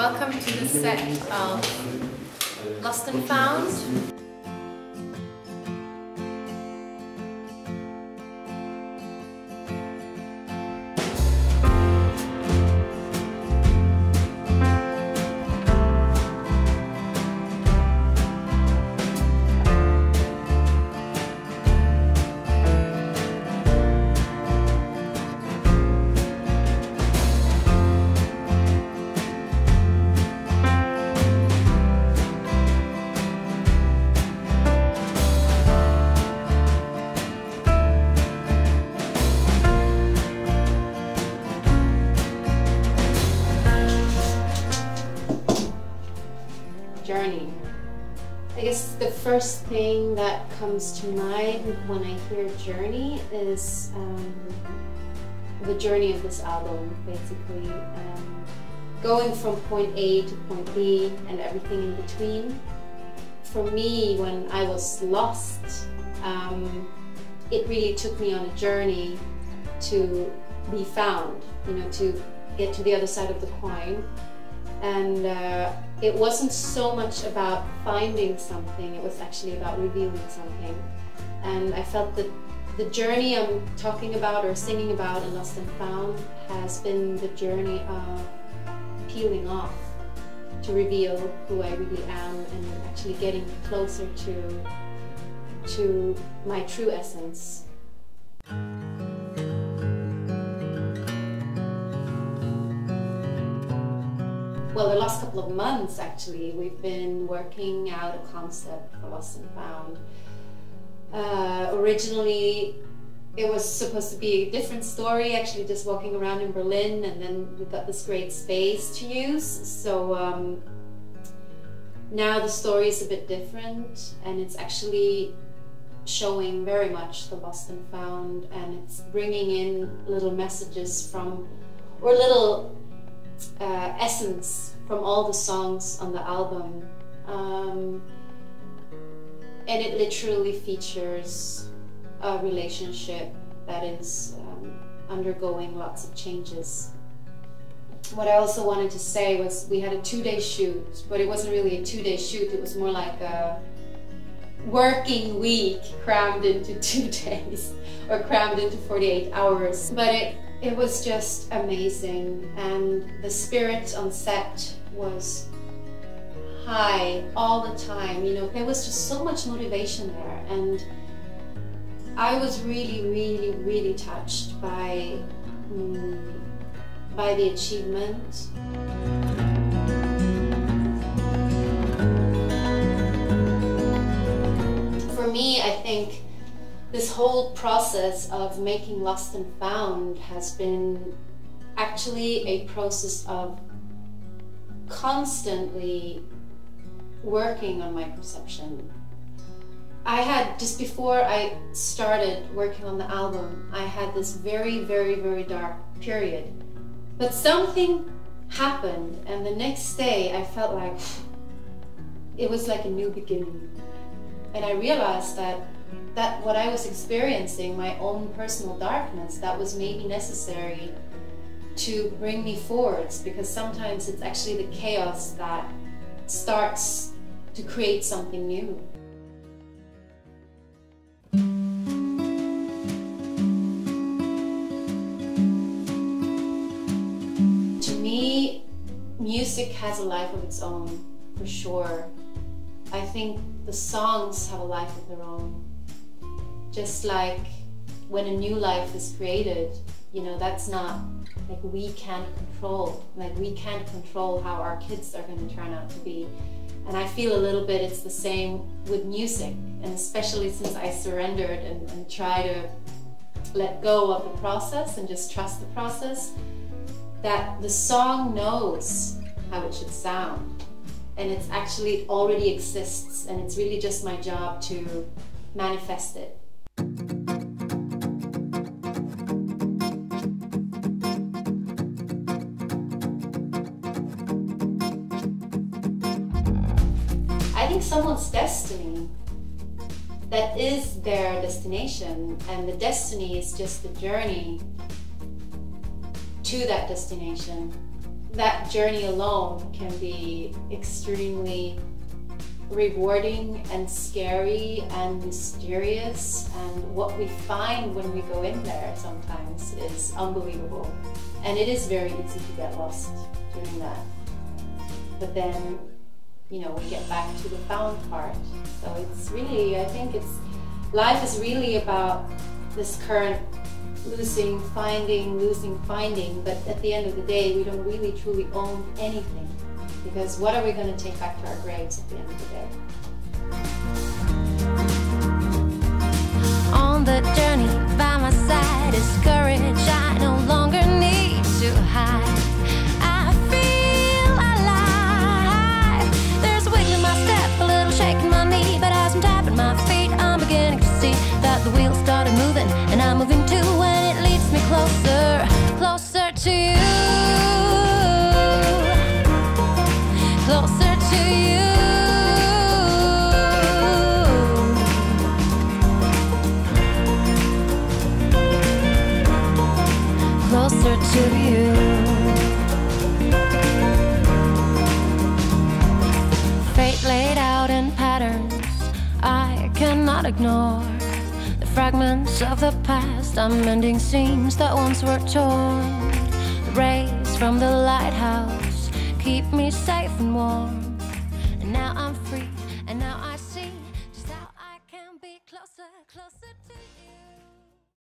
Welcome to the set of Lost and Found. Journey. I guess the first thing that comes to mind when I hear journey is the journey of this album, basically. Going from point A to point B and everything in between. For me, when I was lost, it really took me on a journey to be found, you know, to get to the other side of the coin. And it wasn't so much about finding something, it was actually about revealing something. And I felt that the journey I'm talking about or singing about in Lost and Found has been the journey of peeling off to reveal who I really am and actually getting closer to my true essence. Well, the last couple of months, actually, we've been working out a concept for Lost and Found. Originally, it was supposed to be a different story, actually just walking around in Berlin, and then we got this great space to use. So now the story is a bit different, and it's actually showing very much the Lost and Found, and it's bringing in little messages from, or little essence from all the songs on the album, and it literally features a relationship that is undergoing lots of changes. What I also wanted to say was we had a 2-day shoot, but it wasn't really a 2-day shoot, it was more like a working week crammed into 2 days or crammed into 48 hours. But it was just amazing, and the spirit on set was high all the time. You know, there was just so much motivation there, and I was really touched by the achievement. For me, I think this whole process of making Lost and Found has been actually a process of constantly working on my perception. I had, just before I started working on the album, I had this very dark period. But something happened, and the next day I felt like it was like a new beginning. And I realized that what I was experiencing, my own personal darkness, that was maybe necessary to bring me forwards, because sometimes it's actually the chaos that starts to create something new. To me, music has a life of its own, for sure. I think the songs have a life of their own. Just like when a new life is created, you know, that's not, like, we can't control. Like, we can't control how our kids are going to turn out to be. And I feel a little bit it's the same with music, and especially since I surrendered and try to let go of the process and just trust the process, that the song knows how it should sound. And it's actually, it already exists, and it's really just my job to manifest it. I think someone's destiny, that is their destination, and the destiny is just the journey to that destination. that journey alone can be extremely rewarding and scary and mysterious, and what we find when we go in there sometimes is unbelievable, and it is very easy to get lost doing that. But then, you know, we get back to the found part. So it's really, I think life is really about this current losing, finding, but at the end of the day, we don't really truly own anything, because what are we going to take back to our graves at the end of the day? On the journey by my side is courage I no longer need to hide. I feel alive. There's a wiggle in my step, a little shake in my knee, but as I'm tapping my feet, I'm beginning to see that the wheels started moving, and I'm moving too, and it leads me closer, closer to you. Closer to you. Closer to you. Fate laid out in patterns I cannot ignore. The fragments of the past, I'm mending seams that once were torn. The rays from the lighthouse keep me safe and warm, and now I'm free, and now I see just how I can be closer, closer.